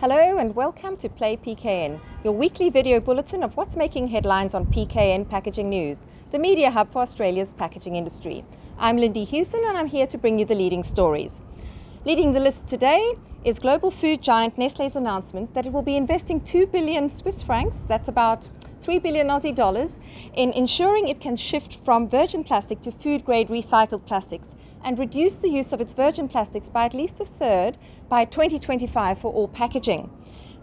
Hello and welcome to Play PKN, your weekly video bulletin of what's making headlines on PKN Packaging News, the media hub for Australia's packaging industry. I'm Lindy Hewson and I'm here to bring you the leading stories. Leading the list today is global food giant Nestlé's announcement that it will be investing 2 billion Swiss francs, that's about 3 billion Aussie dollars, in ensuring it can shift from virgin plastic to food-grade recycled plastics and reduce the use of its virgin plastics by at least a third by 2025 for all packaging.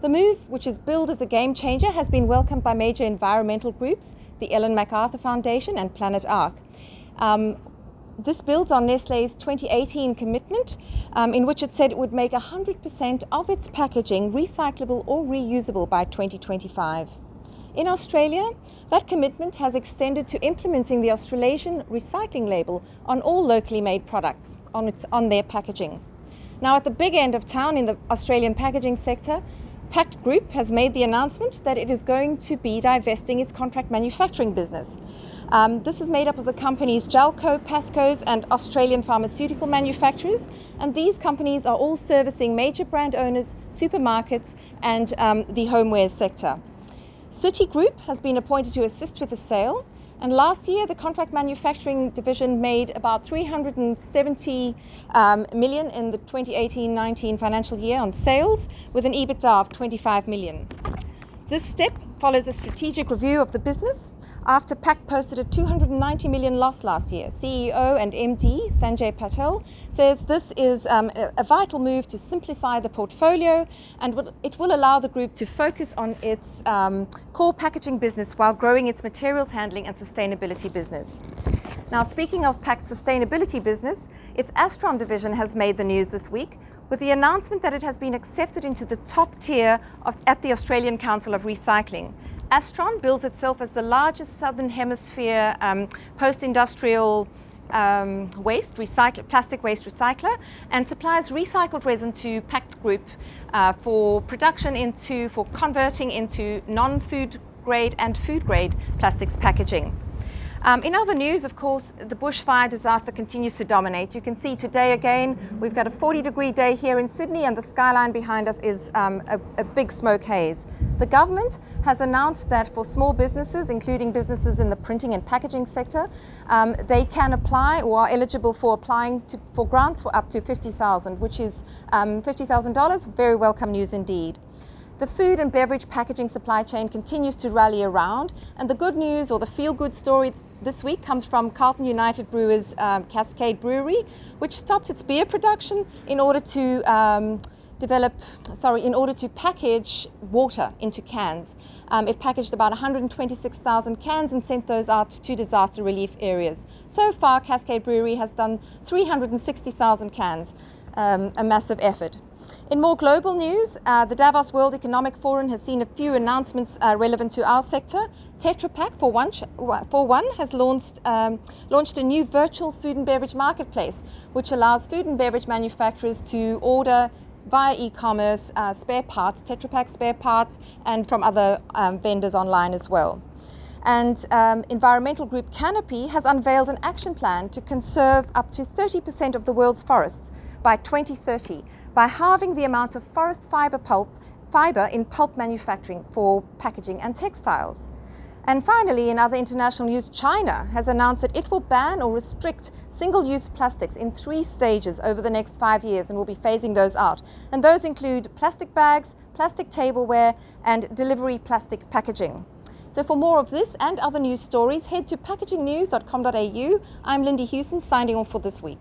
The move, which is billed as a game changer, has been welcomed by major environmental groups, the Ellen MacArthur Foundation and Planet Ark. This builds on Nestlé's 2018 commitment, in which it said it would make 100% of its packaging recyclable or reusable by 2025. In Australia, that commitment has extended to implementing the Australasian recycling label on all locally made products on their packaging. Now, at the big end of town in the Australian packaging sector, Pact Group has made the announcement that it is going to be divesting its contract manufacturing business. This is made up of the companies Gelco, Pasco's and Australian pharmaceutical manufacturers, and these companies are all servicing major brand owners, supermarkets and the homewares sector. Citigroup has been appointed to assist with the sale, and last year the contract manufacturing division made about 370 million in the 2018-19 financial year on sales, with an EBITDA of 25 million. This step follows a strategic review of the business after Pact posted a 290 million loss last year. CEO and MD Sanjay Patel says this is a vital move to simplify the portfolio, and it will allow the group to focus on its core packaging business while growing its materials handling and sustainability business. Now, speaking of Pact's sustainability business, its Astron division has made the news this week with the announcement that it has been accepted into the top tier at the Australian Council of Recycling. Astron bills itself as the largest Southern Hemisphere post-industrial plastic waste recycler, and supplies recycled resin to Pact Group for converting into non-food grade and food grade plastics packaging. In other news, of course, the bushfire disaster continues to dominate. You can see today again, we've got a 40-degree day here in Sydney, and the skyline behind us is a big smoke haze. The government has announced that for small businesses, including businesses in the printing and packaging sector, they can apply or are eligible for applying for grants for up to $50,000, which is $50,000. Very welcome news indeed. The food and beverage packaging supply chain continues to rally around, and the good news, or the feel-good story this week, comes from Carlton United Brewers Cascade Brewery, which stopped its beer production in order to package water into cans. It packaged about 126,000 cans and sent those out to disaster relief areas. So far, Cascade Brewery has done 360,000 cans, a massive effort. In more global news, the Davos World Economic Forum has seen a few announcements relevant to our sector. Tetra Pak, for one, has launched a new virtual food and beverage marketplace, which allows food and beverage manufacturers to order via e-commerce spare parts, Tetra Pak spare parts, and from other vendors online as well. And environmental group Canopy has unveiled an action plan to conserve up to 30% of the world's forests by 2030 by halving the amount of forest fiber in pulp manufacturing for packaging and textiles. And finally, in other international news, China has announced that it will ban or restrict single-use plastics in 3 stages over the next 5 years, and will be phasing those out. And those include plastic bags, plastic tableware, and delivery plastic packaging. So for more of this and other news stories, head to packagingnews.com.au. I'm Lindy Hewson, signing off for this week.